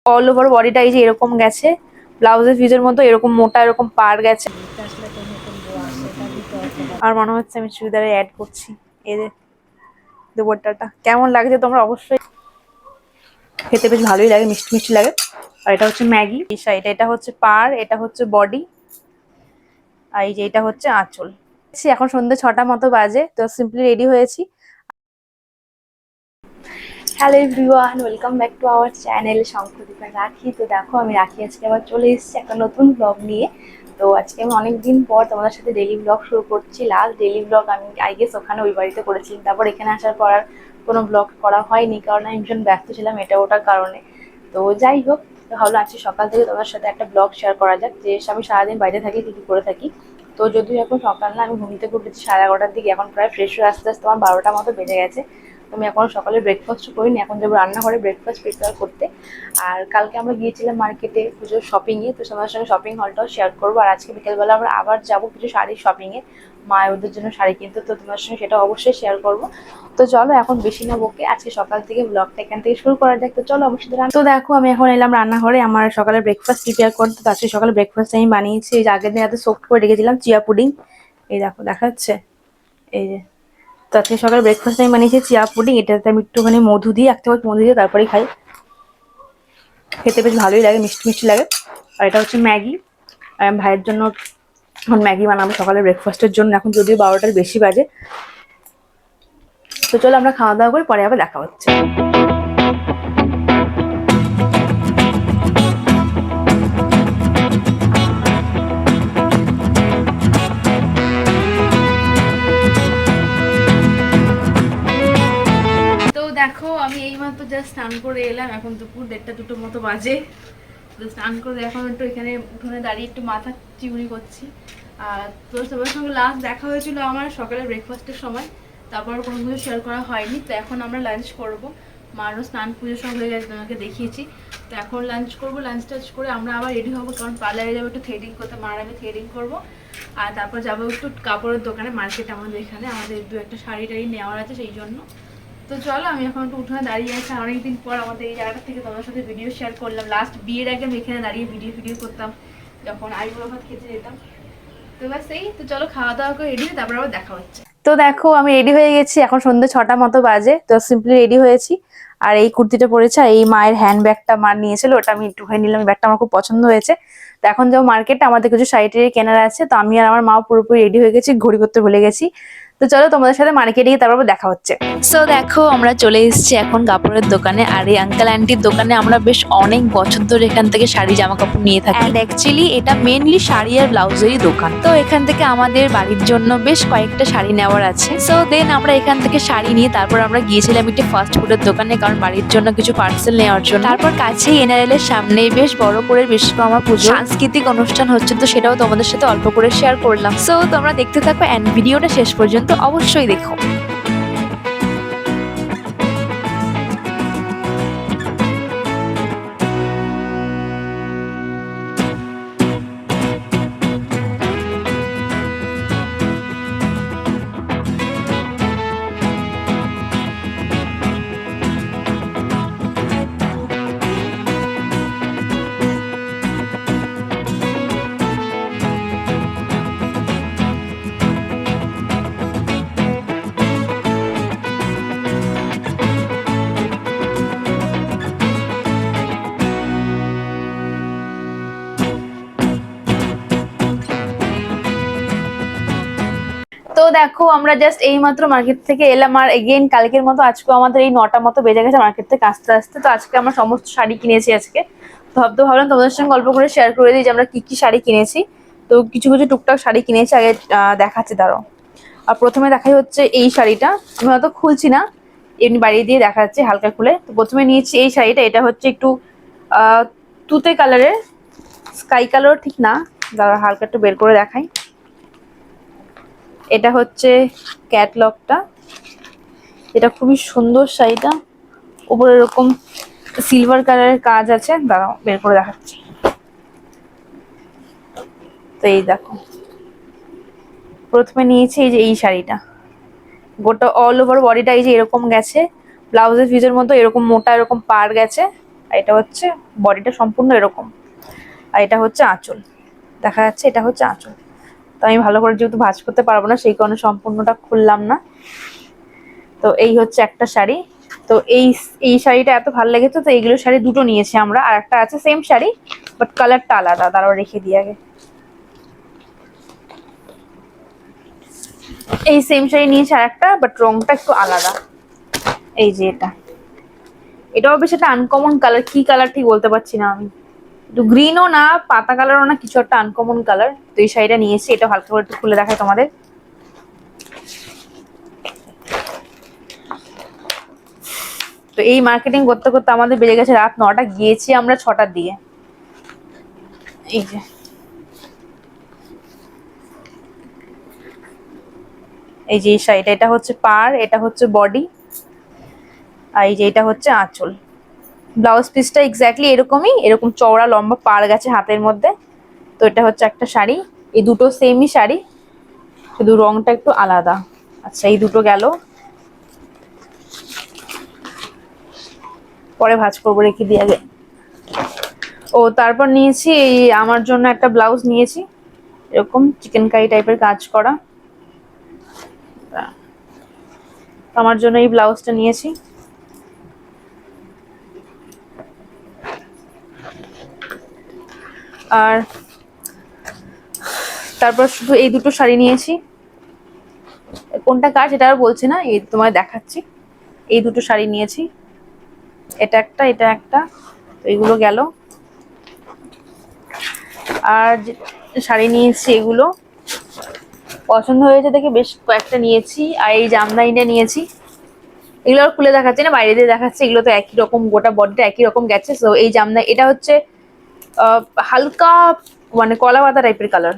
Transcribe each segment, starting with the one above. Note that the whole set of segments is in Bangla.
অল ওভার বডিটা এই যে এরকম গেছে, ব্লাউজের পিসের মতো এরকম মোটা এরকম পার গেছে। আর মনে হচ্ছে আমি চুড়িদারে অ্যাড করছি। এই যে দুপাট্টাটা কেমন লাগছে তোমরা অবশ্যই। খেতে বেশ ভালোই লাগে, মিষ্টি মিষ্টি লাগে। আর এটা হচ্ছে ম্যাগি সাইড, এটা হচ্ছে পার, এটা হচ্ছে বডি, আর এই যে এটা হচ্ছে আঁচল। এখন সন্ধ্যে 6টা মতো বাজে, তো সিম্পলি রেডি হয়েছি। Hello everyone, welcome back to our channel Shankhadipa Rakhi. তো দেখো আমি রাখি আজকে আবার চলে এসেছি একটা নতুন ব্লগ নিয়ে। তো আজকে আমি অনেকদিন পর তোমাদের সাথে ডেইলি ব্লগ শুরু করছি। লাস্ট ডেইলি ব্লগ আমি আই গেস ওখানে ওই বাড়িতে করেছিলাম, তারপর এখানে আসার পর আর কোনো ব্লগ করা হয়নি, কারণ আমি ভীষণ ব্যস্ত ছিলাম এটা ওটার কারণে। তো যাই হোক, তো ভাবলাম আজকে সকাল থেকে তোমার সাথে একটা ব্লগ শেয়ার করা যাক, যে আমি সারাদিন বাইরে থাকি, কী কী করে থাকি। তো যদিও এখন সকাল না, আমি ঘুম থেকে উঠেছি 11:30টার দিকে, এখন প্রায় ফ্রেশ হয়ে আস্তে আস্তে আমার 12টা মতো বেজে গেছে। আমি এখন সকালে ব্রেকফাস্ট করিনি, এখন যাবো রান্নাঘরে ব্রেকফাস্ট প্রিপেয়ার করতে। আর কালকে আমরা গিয়েছিলাম মার্কেটে পুজোর শপিংয়ে, তো তোমাদের সঙ্গে শপিং হলটাও শেয়ার করবো। আর আজকে বিকেলবেলা আমরা আবার যাবো কিছু শাড়ির শপিংয়ে, মায়ের ওদের জন্য শাড়ি কিনতে, তো তোমার সঙ্গে সেটা অবশ্যই শেয়ার করবো। তো চলো এখন বেশি না বকে আজকে সকাল থেকে ব্লগটা এখান থেকে শুরু করা যাক। তো চলো অবশ্যই। তো দেখো আমি এখন এলাম রান্নাঘরে আমার সকালে ব্রেকফাস্ট প্রিপেয়ার করতে। তো আজকে সকালে ব্রেকফাস্ট আমি বানিয়েছি, এই যে আগের দিন এত সোফট করে রেখেছিলাম চিয়া পুডিং। এই দেখো দেখা যাচ্ছে, এই যে। তো আজকে সকালে ব্রেকফাস্ট আমি বানিয়েছি চিয়া পুডিং, এটাতে আমি একটুখানি মধু দিয়ে, 1 চামচ মধু দিয়ে তারপরেই খাই। খেতে বেশ ভালোই লাগে, মিষ্টি মিষ্টি লাগে। আর এটা হচ্ছে ম্যাগি, আর আমি ভাইয়ের জন্য এখন ম্যাগি বানাবো সকালে ব্রেকফাস্টের জন্য। এখন যদিও 12টার বেশি বাজে। তো চলো আমরা খাওয়া দাওয়া করে পরে আবার দেখা হচ্ছে। তো দেখো আমি এইমাত্র জাস্ট স্নান করে এলাম, এখন দুপুর 1:30-2টো মতো বাজে। তো স্নান করে এখন একটু এখানে উঠোনে দাঁড়িয়ে একটু মাথা চিউড়ি করছি। আর তো সবার সঙ্গে লাস্ট দেখা হয়েছিল আমার সকালে ব্রেকফাস্টের সময়, তারপর কোনো কিছু শেয়ার করা হয়নি। তো এখন আমরা লাঞ্চ করব, মারও স্নান পুজো সব হয়ে গেছে, তোমাকে দেখিয়েছি। তো এখন লাঞ্চ করব, লাঞ্চ টাঞ্চ করে আমরা আবার রেডি হবো, কারণ পার্লারে যাবো একটু থ্রেডিং করতে, মার আমি থ্রেডিং করবো। আর তারপর যাবো একটু কাপড়ের দোকানে, মার্কেট আমাদের এখানে, আমাদের 2-একটা শাড়ি টাড়ি নেওয়ার আছে সেই জন্য। তো চলো আমি এখন একটু উঠোনে দাঁড়িয়ে আছি, অনেকদিন পর আমাদের এই জায়গাটা থেকে তোমার সাথে ভিডিও শেয়ার করলাম। লাস্ট বিয়ের আগে আমি এখানে দাঁড়িয়ে ভিডিও করতাম, যখন আইবুড়ো ভাত খেতে যেতাম। তো ব্যাস এই তো, চলো খাওয়া দাওয়া করে রেডি, তারপর আবার দেখা হচ্ছে। তো দেখো আমি রেডি হয়ে গেছি, এখন সন্ধ্যে 6টা মতো বাজে, তো সিম্পলি রেডি হয়েছি। আর এই কুর্তিটা পরেছে, আর এই মায়ের হ্যান্ড ব্যাগটা মা নিয়েছিল, ওটা আমি একটুখানি নিলাম, ব্যাগটা আমার খুব পছন্দ হয়েছে। তো এখন যাবো মার্কেটে, আমাদের কিছু শাড়ি টাড়ি কেনার আছে। তো আমি আর আমার মা পুরোপুরি রেডি হয়ে গেছি, ঘড়ি করতে ভুলে গেছি। তো চলো তোমাদের সাথে মার্কেটে গিয়ে তারপর দেখা হচ্ছে। সো দেখো আমরা চলে এসেছি এখন কাপড়ের দোকানে, আর এই আঙ্কেল আন্টির দোকানে আমরা বেশ অনেক বছর ধরে এখান থেকে শাড়ি জামা কাপড় নিয়ে থাকি। এন্ড অ্যাকচুয়ালি এটা মেনলি শাড়ি আর ব্লাউজেরই দোকান। তো এখান থেকে আমাদের বাড়ির জন্য বেশ কয়েকটা শাড়ি নেওয়ার আছে। সো দেন আমরা এখান থেকে শাড়ি নিয়ে তারপর আমরা গিয়েছিলাম একটি ফাস্ট ফুডের দোকানে, কারণ বাড়ির জন্য কিছু পার্সেল নেওয়ার জন্য। তারপর কাছেই এনআরএল এর সামনে বেশ বড় করে বিশ্বকর্মা পুজো সাংস্কৃতিক অনুষ্ঠান হচ্ছে, তো সেটাও তোমাদের সাথে অল্প করে শেয়ার করলাম। সো তোমরা দেখতে থাকো এন্ড ভিডিওটা শেষ পর্যন্ত অবশ্যই দেখো। তো দেখো আমরা জাস্ট এই মাত্র মার্কেট থেকে এলাম, আর এগেইন কালকের মতো আজকে আমাদের এই 9টা মতো বেজে গেছে মার্কেট থেকে আসতে আসতে। তো আজকে আমরা সমস্ত শাড়ি কিনেছি আজকে। তো ভাবলাম তোমাদের সঙ্গে গল্প করে শেয়ার করে দিই যে আমরা কি কি শাড়ি কিনেছি। তো কিছু কিছু টুকটাক শাড়ি কিনেছি, আগে দেখাচ্ছি দাঁড়াও। আর প্রথমে দেখাই হচ্ছে এই শাড়িটা, আমি হয়তো খুলছি না, এমনি বাড়িয়ে দিয়ে দেখা যাচ্ছে হালকা খুলে। তো প্রথমে নিয়েছি এই শাড়িটা, এটা হচ্ছে একটু আহ তুতে কালারের, স্কাই কালার ঠিক না, দাঁড়া হালকা একটু বের করে দেখাই। এটা হচ্ছে ক্যাটলগটা, এটা খুবই সুন্দর শাড়িটা, উপরে এরকম সিলভার কালারের কাজ আছে, দাঁড়াও বের করে দেখাচ্ছি। তো এই দেখো, প্রথমে নিয়েছি এই যে এই শাড়িটা, গোটা অল ওভার বডিটা এই যে এরকম গেছে, ব্লাউজের পিসের মতো এরকম মোটা এরকম পার গেছে। আর এটা হচ্ছে বডিটা সম্পূর্ণ এরকম, আর এটা হচ্ছে আঁচল, দেখা যাচ্ছে এটা হচ্ছে আঁচল। তো আমি ভালো করে যেহেতু ভাঁজ করতে পারবো না সেই কারণে সম্পূর্ণটা খুললাম না। তো এই হচ্ছে একটা শাড়ি। তো এই শাড়িটা এত ভালো লেগেছে, তো এইগুলো শাড়ি দুটো নিয়েছি আমরা, আর একটা আছে সেম শাড়ি বাট কালারটা আলাদা, তারাও রেখে দিই আগে। এই সেম শাড়ি নিয়েছি আর একটা, বাট রংটা একটু আলাদা। এই যে এটাও বেশ একটা আনকমন কালার, কি কালার ঠিক বলতে পারছি না আমি, একটু গ্রিনও না পাতা কালারও না, কিছু একটা আনকমন কালার। তো এই শাড়িটা নিয়েছি, এটা হালকা করে একটু খুলে দেখায় তোমাদের। তো এই মার্কেটিং করতে করতে আমাদের বেজে গেছে রাত 9টা, গিয়েছি আমরা 6টার দিকে। এই যে এই শাড়িটা, এটা হচ্ছে পাড়, এটা হচ্ছে বডি, আর এই যে এটা হচ্ছে আঁচল। ব্লাউজ পিসটা এক্স্যাক্টলি এরকমই, এরকম চওড়া লম্বা পাড় গেছে হাতের মধ্যে। তো এটা হচ্ছে একটা শাড়ি, এই দুটো সেমই শাড়ি, শুধু রংটা একটু আলাদা। আচ্ছা এই দুটো গেল, পরে ভাঁজ করবো, রেখে দিই আগে। ও তারপর নিয়েছি এই আমার জন্য একটা ব্লাউজ নিয়েছি, এরকম চিকেন কারি টাইপের কাজ করা, আমার জন্য এই ব্লাউজটা নিয়েছি। আর তারপর শুধু এই দুটো শাড়ি নিয়েছি, কোনটা কার সেটা আর বলছি না, এই তোমায় দেখাচ্ছি। এই দুটো শাড়ি নিয়েছি, এটা একটা এটা একটা, তো এইগুলো গেল। আর শাড়ি নিয়েছি এগুলো পছন্দ হয়েছে দেখে বেশ কয়েকটা নিয়েছি। আর এই জামদানিটা নিয়েছি, এগুলো আর খুলে দেখাচ্ছি না, বাইরে দিয়ে দেখাচ্ছি। এগুলো তো একই রকম, গোটা বডিটা একই রকম গেছে। তো এই জামদানি, এটা হচ্ছে হালকা মানে কলা পাতা টাইপের কালার,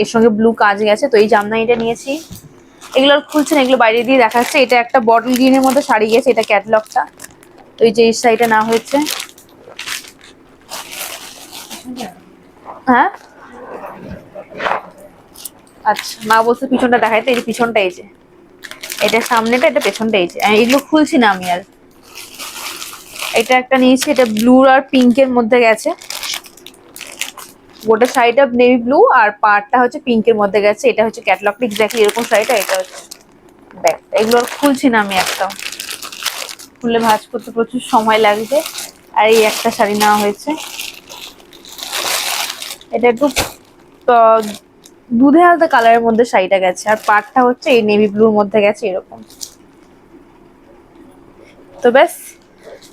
এর সঙ্গে ব্লু কাজ গেছে। তো এই জামদানিটা নিয়েছি, এগুলো আর খুলছে না, এগুলো বাইরে দিয়ে দেখাচ্ছে। এটা একটা বটল গ্রিনের মধ্যে শাড়ি গেছে, এটা ক্যাটলগটা। তো এই যে এই শাড়িটা না হয়েছে, হ্যাঁ আচ্ছা মা বলছে পিছনটা দেখাইতে, এই যে পিছনটা, এই যে এটা সামনেটা, এটা পেছনটা। এই যে এগুলো খুলছি না আমি আর। এটা একটা নিয়েছি, এটা ব্লু আর পিঙ্কের মধ্যে গেছে, গোটা শাড়িটা নেভি ব্লু আর পাড়টা হচ্ছে পিঙ্কের মধ্যে গেছে। এটা হচ্ছে ক্যাটলগটা এক্স্যাক্টলি এরকম শাড়িটা, এটা হচ্ছে ব্যাগটা। এগুলো আর খুলছি না আমি একটাও, খুলে ভাঁজ করতে প্রচুর সময় লাগবে। আর এই একটা শাড়ি নেওয়া হয়েছে, এটা একটু দুধে হালকা কালারের মধ্যে শাড়িটা গেছে, আর পাড়টা হচ্ছে এই নেভি ব্লুর মধ্যে গেছে এরকম। তো ব্যাস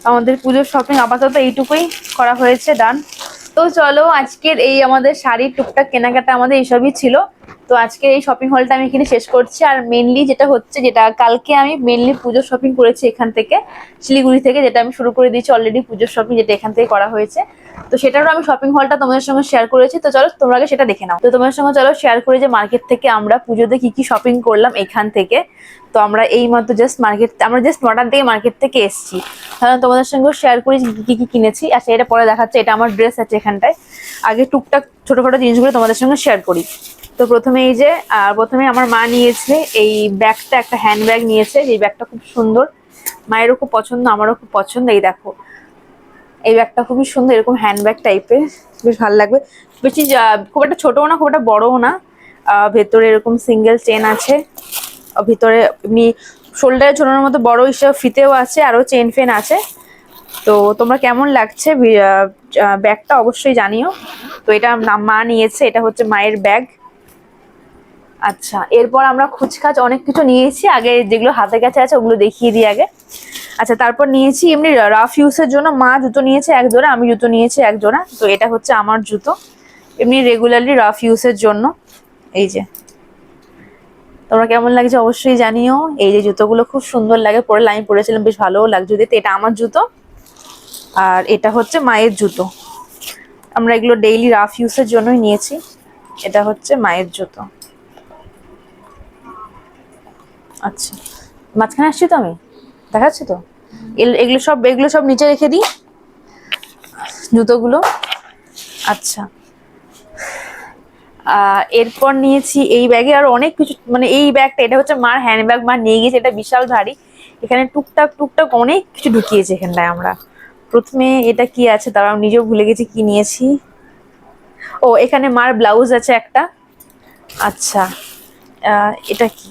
আমাদের পুজোর শপিং আপাতত এইটুকুই করা হয়েছে, ডান। তো চলো আজকের এই আমাদের শাড়ির টুকটাক কেনাকাটা আমাদের এইসবই ছিল। তো আজকে এই শপিং হলটা আমি এখানে শেষ করছি। আর মেনলি যেটা হচ্ছে, যেটা কালকে আমি মেনলি পুজোর শপিং করেছি এখান থেকে, শিলিগুড়ি থেকে, যেটা আমি শুরু করে দিয়েছি অলরেডি পুজোর শপিং, যেটা এখান থেকে করা হয়েছে। তো সেটারও আমি শপিং হলটা তোমাদের সঙ্গে শেয়ার করেছি। তো চলো তোমরা আগে সেটা দেখে নাও। তো তোমাদের সঙ্গে চলো শেয়ার করে যে মার্কেট থেকে আমরা পুজোতে কি কি শপিং করলাম এখান থেকে। তো আমরা এই মাত্র জাস্ট মার্কেট, আমরা জাস্ট 9টার দিকে মার্কেট থেকে এসেছি। তাহলে তোমাদের সঙ্গেও শেয়ার করি কি কি কিনেছি। আচ্ছা এটা পরে দেখাচ্ছে, এটা আমার ড্রেস আছে এখানটায়। আগে টুকটাক ছোটখাটো জিনিসগুলো তোমাদের সঙ্গে শেয়ার করি। তো প্রথমে এই যে প্রথমে আমার মা নিয়েছে এই ব্যাগটা, একটা হ্যান্ড ব্যাগ নিয়েছে। এই ব্যাগটা খুব সুন্দর, মায়েরও খুব পছন্দ, আমারও খুব পছন্দ। এই দেখো এই ব্যাগটা খুবই সুন্দর, এরকম হ্যান্ড ব্যাগ টাইপের, বেশ ভালো লাগবে। বেশি খুব একটা ছোটও না খুব একটা বড়ও না। ভেতরে এরকম সিঙ্গেল চেন আছে, ভিতরে এমনি শোল্ডারে ঝোলানোর মতো বড় হিসেবে ফিতেও আছে, আরো চেন ফেন আছে। তো তোমরা কেমন লাগছে ব্যাগটা অবশ্যই জানিও। তো এটা মা নিয়েছে, এটা হচ্ছে মায়ের ব্যাগ। আচ্ছা এরপর আমরা খুচখাচ অনেক কিছু নিয়েছি, আগে যেগুলো হাতে কাছে আছে ওগুলো দেখিয়ে দিই আগে। আচ্ছা তারপর নিয়েছি এমনি রাফ ইউজের জন্য, মা জুতো নিয়েছে এক জোড়া, আমি জুতো নিয়েছি এক জোড়া। তো এটা হচ্ছে আমার জুতো, এমনি রেগুলারলি রাফ ইউজের জন্য। এই যে তোমরা কেমন লাগছে অবশ্যই জানিও। এই যে জুতোগুলো খুব সুন্দর লাগে পরে, আমি পরেছিলাম বেশ ভালোও লাগছে। তো এটা আমার জুতো, আর এটা হচ্ছে মায়ের জুতো। আমরা এগুলো ডেইলি রাফ ইউজের জন্যই নিয়েছি। এটা হচ্ছে মায়ের জুতো। আচ্ছা মাঝখানে আসছি তো আমি, দেখাচ্ছি তো। এগুলো সব নিচে রেখে দিই জুতোগুলো। আচ্ছা এরপর নিয়েছি এই ব্যাগে আর অনেক কিছু, মানে এই ব্যাগটা, এটা হচ্ছে মার হ্যান্ড ব্যাগ, মা নিয়ে গেছে, এটা বিশাল ভারী। এখানে টুকটাক টুকটাক অনেক কিছু ঢুকিয়েছে এখানটায় আমরা। প্রথমে এটা কি আছে দাঁড়াও, নিজেও ভুলে গেছি কি নিয়েছি। ও এখানে মার ব্লাউজ আছে একটা। আচ্ছা এটা কি,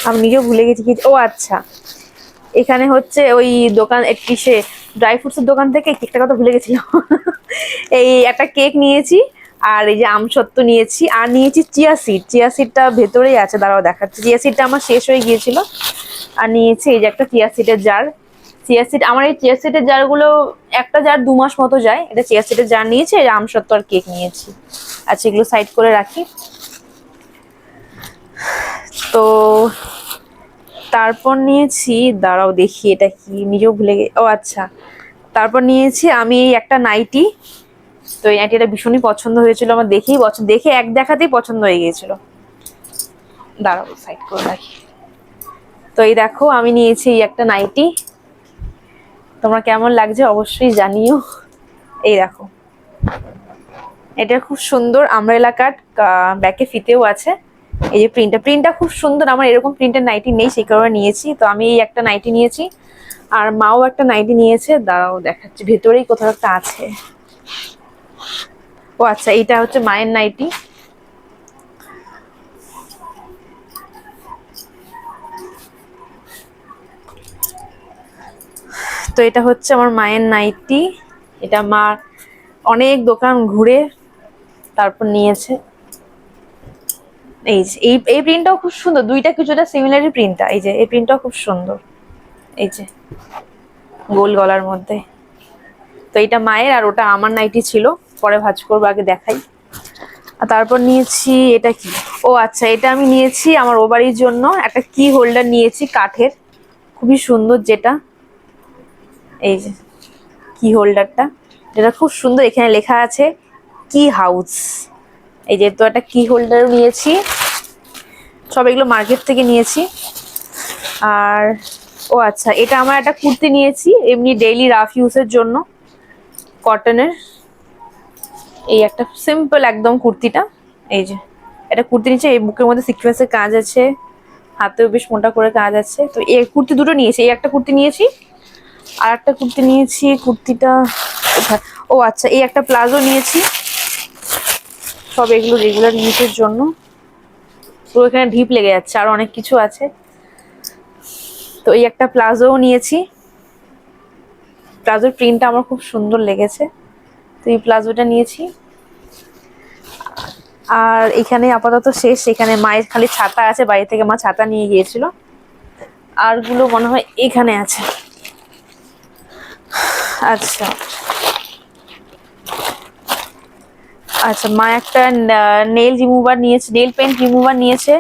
আমি নিজেও ভুলে গেছি কি। ও আচ্ছা, এখানে হচ্ছে ওই দোকান কিসে ড্রাই ফ্রুটসের দোকান থেকে কেকটা কথা ভুলে গেছিলাম। এই একটা কেক নিয়েছি, আর এই যে আমসত্ত্ব নিয়েছি, আর নিয়েছি চিয়া সিড। চিয়া সিডটা ভেতরেই আছে, দাঁড়াও দেখাচ্ছি। চিয়া সিডটা আমার শেষ হয়ে গিয়েছিল, আর নিয়েছি এই যে একটা চিয়া সিডের জার। চিয়া সিড, আমার এই চিয়া সিডের জারগুলো একটা জার 2 মাস মতো যায়। এটা চিয়া সিডের জার নিয়েছি, এই আমসত্ত্ব আর কেক নিয়েছি। আচ্ছা এগুলো সাইড করে রাখি। তো তারপর নিয়েছি, দাঁড়াও দেখি এটা কি, নিজেও ভুলে ও আচ্ছা, তারপর নিয়েছি আমি এই একটা নাইটি। তো এই নাইটিটা ভীষণই পছন্দ হয়েছিল আমার, দেখেই পছন্দ, দেখে এক দেখাতেই পছন্দ হয়ে গিয়েছিল। দাঁড়াও সাইড করে রাখি। তো এই দেখো আমি নিয়েছি এই একটা নাইটি, তোমরা কেমন লাগছে অবশ্যই জানিও। এই দেখো, এটা খুব সুন্দর আমব্রেলা কাট, ব্যাকে ফিতেও আছে। এই যে প্রিন্টটা খুব সুন্দর, আমার এরকম প্রিন্টের নাইটি নেই, সেই কারণে নিয়েছি। তো আমি এই একটা নাইটি নিয়েছি, আর মাও একটা নাইটি নিয়েছে, দাঁড়াও দেখাচ্ছি, ভেতরেই কোথাও একটা আছে। ও আচ্ছা, এইটা হচ্ছে মায়ের নাইটি। তো এটা হচ্ছে আমার মায়ের নাইটি, এটা মা অনেক দোকান ঘুরে তারপর নিয়েছে। এই যে এই প্রিন্টটাও খুব সুন্দর, দুইটা কিছুটা সিমিলারই প্রিন্টটা। এই যে এই প্রিন্টটাও খুব সুন্দর, এই যে গোল গলার মধ্যে। তো এটা মায়ের, আর ওটা আমার নাইটি ছিল, পরে ভাঁজ করবো, আগে দেখাই। আর তারপর নিয়েছি এটা কি, ও আচ্ছা, এটা আমি নিয়েছি আমার ও বাড়ির জন্য একটা কি হোল্ডার নিয়েছি কাঠের, খুবই সুন্দর। যেটা এই যে কি হোল্ডারটা, যেটা খুব সুন্দর, এখানে লেখা আছে কি হাউস। এই যে তো একটা কি হোল্ডারও নিয়েছি, সব এগুলো মার্কেট থেকে নিয়েছি। আর ও আচ্ছা, এটা আমার একটা কুর্তি নিয়েছি এমনি ডেইলি রাফ ইউজের জন্য, কটনের। এই একটা সিম্পল একদম কুর্তিটা, এই যে এটা কুর্তি নিচে, এই বুকের মধ্যে সিকোয়েন্সের কাজ আছে, হাতেও বেশ মোটা করে কাজ আছে। তো এই কুর্তি দুটো নিয়েছি, এই একটা কুর্তি নিয়েছি, আর একটা কুর্তি নিয়েছি, কুর্তিটা ও আচ্ছা, এই একটা প্লাজো নিয়েছি, সব এগুলো রেগুলার ইউজের জন্য। তো এখানে ঢিপ লেগে যাচ্ছে, আর অনেক কিছু আছে। তো এই একটা প্লাজোও নিয়েছি, প্লাজোর প্রিন্টটা আমার খুব সুন্দর লেগেছে, তো এই প্লাজোটা নিয়েছি। আর এখানে আপাতত শেষ, এখানে মায়ের খালি ছাতা আছে, বাড়ি থেকে মা ছাতা নিয়ে গিয়েছিল, আর গুলো মনে হয় এখানে আছে। আচ্ছা আচ্ছা, মা একটা নেল রিমুভার নিয়েছে, নেল পেন্ট রিমুভার নিয়েছে,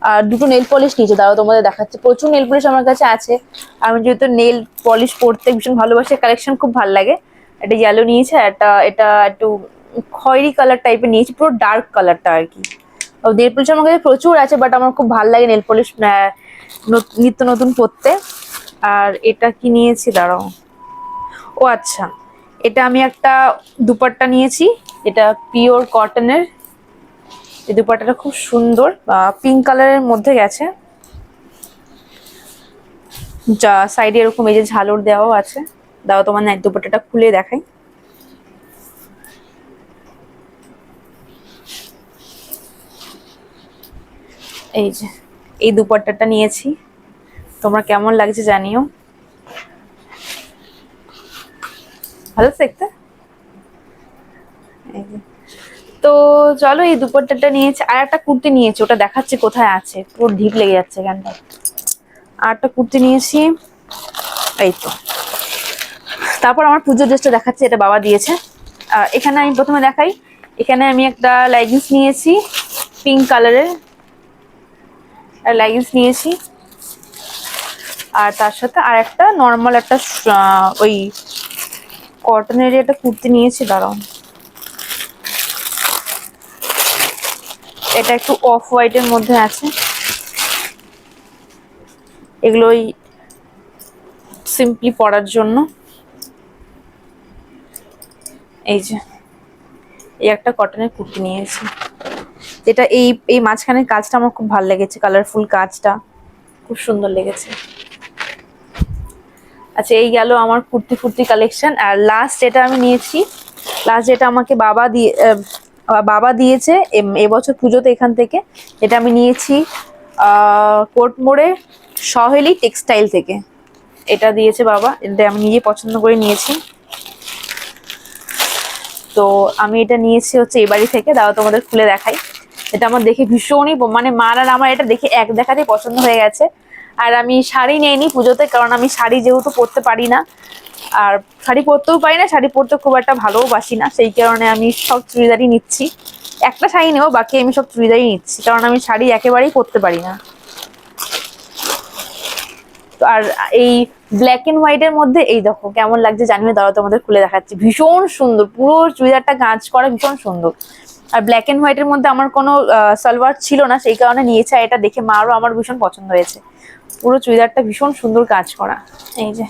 আর দুটো নেল পলিশ নিয়েছে, দাঁড়াও তোমাদের দেখাচ্ছে। প্রচুর নেল পলিশ আমার কাছে আছে, আমি যেহেতু নেল পলিশ পরতে ভীষণ ভালোবাসি, কালেকশন খুব ভালো লাগে। একটা ইয়েলো নিয়েছে, এটা একটু খয়েরি কালার টাইপের নিয়েছি, পুরো ডার্ক কালারটা আর কি। নেল পলিশ আমার কাছে প্রচুর আছে, বাট আমার খুব ভালো লাগে নেল পলিশ নিত্য নতুন পরতে। আর এটা কি নিয়েছি দাঁড়াও, ও আচ্ছা, এটা আমি একটা দুপাট্টা নিয়েছি, এটা পিওর কটনের। এই দুপাট্টাটা খুব সুন্দর, পিঙ্ক কালারের মধ্যে গেছে, যা সাইডে এরকম এই যে ঝালর দেওয়াও আছে। দাও তোমার দুপাট্টাটা খুলে দেখাই। এই যে এই দুপাট্টাটা নিয়েছি, তোমরা কেমন লাগছে জানিও, ভালো দেখতে। এই যে, তো চলো এই দুপাট্টাটা নিয়েছি, আর একটা কুর্তি নিয়েছি, ওটা দেখাচ্ছে কোথায় আছে, পুরো ঢিপ লেগে যাচ্ছে এখানটা। আর একটা কুর্তি নিয়েছি, এই তো। তারপর আমার পুজোর ড্রেসটা দেখাচ্ছে, এটা বাবা দিয়েছে। এখানে আমি প্রথমে দেখাই, এখানে আমি একটা লেগিংস নিয়েছি পিঙ্ক কালারের, লেগিংস নিয়েছি, আর তার সাথে আর একটা নর্মাল একটা ওই কটনের একটা কুর্তি নিয়েছি, দাঁড়াও। এটা একটু অফ হোয়াইটের মধ্যে আছে, এগুলো ওই সিম্পলি পরার জন্য। এই যে এই একটা কটনের কুর্তি নিয়েছি, যেটা এই এই মাঝখানের কাজটা আমার খুব ভালো লেগেছে, কালারফুল কাজটা খুব সুন্দর লেগেছে। আচ্ছা, এই গেল আমার কুর্তি ফুর্তি কালেকশন। আর লাস্ট যেটা আমি নিয়েছি, লাস্ট যেটা আমাকে বাবা দিয়েছে এবছর পুজোতে এখান থেকে, এটা আমি নিয়েছি কোর্ট মোড়ে সহেলি টেক্সটাইল থেকে। এটা দিয়েছে বাবা, এটা আমি নিজে পছন্দ করে নিয়েছি। তো আমি এটা নিয়েছি হচ্ছে এই বাড়ি থেকে। দাও তোমাদের খুলে দেখাই। এটা আমার দেখে ভীষণই মানে মার আর আমার এটা দেখে এক দেখাতেই পছন্দ হয়ে গেছে। আর আমি শাড়ি নেইনি পুজোতে, কারণ আমি শাড়ি যেহেতু পরতে পারি না, আর শাড়ি পরতেও পারি না, শাড়ি পরতে খুব একটা ভালোবাসি না, সেই কারণে আমি সব চুড়িদারই নিচ্ছি। একটা শাড়ি নেবো, বাকি আমি সব চুড়িদারই নিচ্ছি, কারণ আমি শাড়ি একেবারেই পরতে পারি না। তো আর এই ব্ল্যাক এন্ড হোয়াইট এর মধ্যে এই দেখো কেমন লাগছে জানিও, দাঁড়াও তোমাদের খুলে দেখাচ্ছি। ভীষণ সুন্দর, পুরো চুড়িদারটা কাজ করা ভীষণ সুন্দর। আর ব্ল্যাক এন্ড হোয়াইট এর মধ্যে আমার কোনো সালোয়ার ছিল না, সেই কারণে নিয়েছে। এটা দেখে মারও আমার ভীষণ পছন্দ হয়েছে। পুরো চুড়িদারটা ভীষণ সুন্দর কাজ করা। এই যে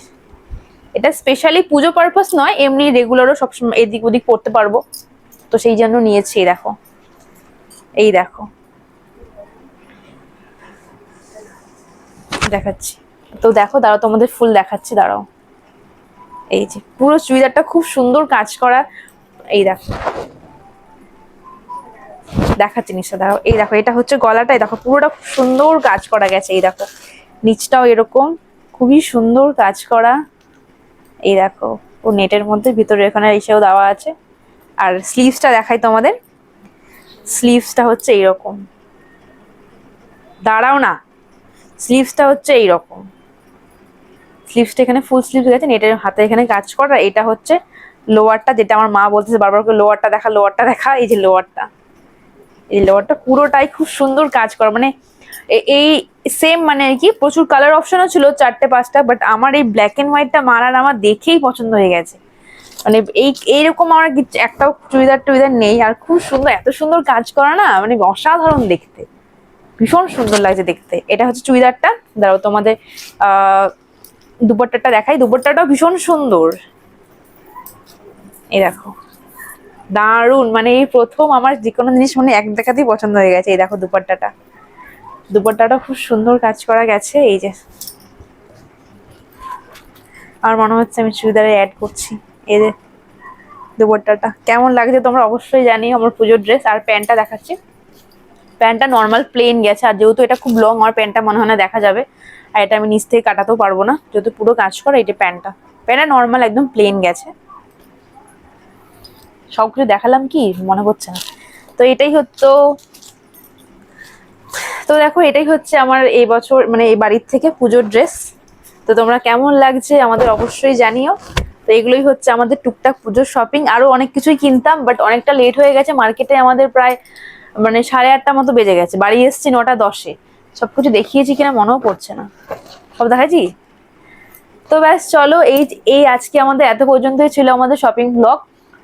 এটা স্পেশালি পুজো পারপাস নয়, এমনি রেগুলারও সবসময় এদিক ওদিক পরতে পারবো, তো সেই জন্য নিয়েছি। এই দেখো, এই দেখো দেখাচ্ছি। তো দেখো, দাঁড়াও তোমাদের ফুল দেখাচ্ছি, দাঁড়াও। এই যে পুরো চুড়িদারটা খুব সুন্দর কাজ করা। এই দেখো দেখাচ্ছি নিচটা, দাঁড়াও। এই দেখো, এটা হচ্ছে গলাটা, এই দেখো পুরোটা খুব সুন্দর কাজ করা গেছে। এই দেখো নিচটাও এরকম খুবই সুন্দর কাজ করা। এই দেখো ও নেটের মধ্যে ভিতরে এখানে এসেও দেওয়া আছে। আর স্লিভসটা দেখাই তোমাদের। স্লিভসটা হচ্ছে এইরকম, দাঁড়াও না, স্লিভসটা হচ্ছে এইরকম। স্লিভসটা এখানে ফুল স্লিভস গেছে, নেটের হাতে এখানে কাজ করা। এটা হচ্ছে লোয়ারটা, যেটা আমার মা বলতেছে বারবার করে, লোয়ারটা দেখা, লোয়ারটা দেখা। এই যে লোয়ারটা, এই লোয়ারটা পুরোটাই খুব সুন্দর কাজ করা। মানে এই সেম মানে আর কি, প্রচুর কালার অপশনও ছিল 4-5টা, বাট আমার এই ব্ল্যাক এন্ড হোয়াইটটা মারার আমার দেখেই পছন্দ হয়ে গেছে। মানে এইরকম আমার একটাও চুড়িদার টুড়িদার নেই, আর খুব সুন্দর, এত সুন্দর কাজ করা না, মানে অসাধারণ দেখতে, ভীষণ সুন্দর লাগছে দেখতে। এটা হচ্ছে চুড়িদারটা। দাঁড়াও তোমাদের দুপাট্টাটা দেখাই। দুপাট্টাটাও ভীষণ সুন্দর। এই দেখো দারুন, মানে এই প্রথম আমার যে কোনো জিনিস মানে এক দেখাতেই পছন্দ হয়ে গেছে। এই দেখো দুপাট্টাটা, দুপাট্টাটা খুব সুন্দর কাজ করা গেছে। এই যে আমার মনে হচ্ছে আমি চুড়িদারে অ্যাড করছি। এই যে দুপাট্টাটা কেমন লাগছে তোমরা অবশ্যই জানিও। আমার পুজোর ড্রেস। আর প্যান্টটা দেখাচ্ছি। প্যান্টটা নর্মাল প্লেন গেছে, আর যেহেতু এটা খুব লং, আমার প্যান্টটা মনে হয় না দেখা যাবে। আর এটা আমি নিচ থেকে কাটাতেও পারবো না, যেহেতু পুরো কাজ করা। এটা প্যান্টটা নর্মাল একদম প্লেন গেছে। সবকিছু দেখালাম কি মনে হচ্ছে না। তো এটাই হচ্ছে, তো দেখো এটাই হচ্ছে আমার এই বছর মানে এই বাড়ির থেকে পুজোর ড্রেস। তো তোমরা কেমন লাগছে আমাদের অবশ্যই জানিও। তো এগুলোই হচ্ছে আমাদের টুকটাক পুজোর শপিং। আরো অনেক কিছুই কিনতাম, বাট অনেকটা লেট হয়ে গেছে। মার্কেটে আমাদের প্রায় মানে 8:30 মতো বেজে গেছে, বাড়ি এসেছি 9টা 10-এ। সবকিছু দেখিয়েছি কিনা মনেও পড়ছে না, সব দেখাচ্ছি। তো ব্যাস চলো, এই এই আজকে আমাদের এত পর্যন্তই ছিল আমাদের শপিং ব্লগ।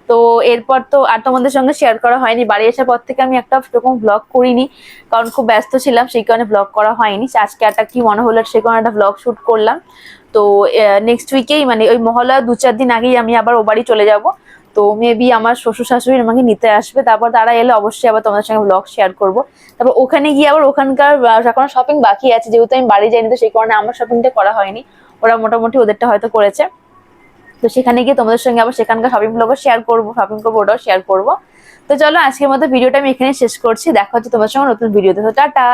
তো এরপর তো আর তোমাদের সঙ্গে শেয়ার করা হয়নি। বাড়ি আসার পর থেকে আমি একটা সেরকম ব্লগ করিনি, কারণ খুব ব্যস্ত ছিলাম, সেই কারণে ব্লগ করা হয়নি। আজকে একটা কি মনে হলো সে কারণে একটা ব্লগ শুট করলাম। তো নেক্সট উইকেই মানে ওই মহালয়া 2-4 দিন আগেই আমি আবার ও বাড়ি চলে যাব। তো মেবি আমার শ্বশুর শাশুড়ি আমাকে নিতে আসবে, তারপর তারা এলে অবশ্যই আবার তোমাদের সঙ্গে ব্লগ শেয়ার করবো। তারপর ওখানে গিয়ে আবার ওখানকার এখন শপিং বাকি আছে, যেহেতু আমি বাড়ি যাইনি, তো সেই কারণে আমার শপিংটা করা হয়নি। ওরা মোটামুটি ওদেরটা হয়তো করেছে। তো সেখানে গিয়ে তোমাদের সঙ্গে আবার সেখানকার শপিং ব্লগও শেয়ার করবো, শপিং করবো, ওটাও শেয়ার করবো। তো চলো আজকের মতো ভিডিওটা আমি এখানে শেষ করছি। দেখা হচ্ছে তোমার সঙ্গে নতুন ভিডিওতে। তো টাটা।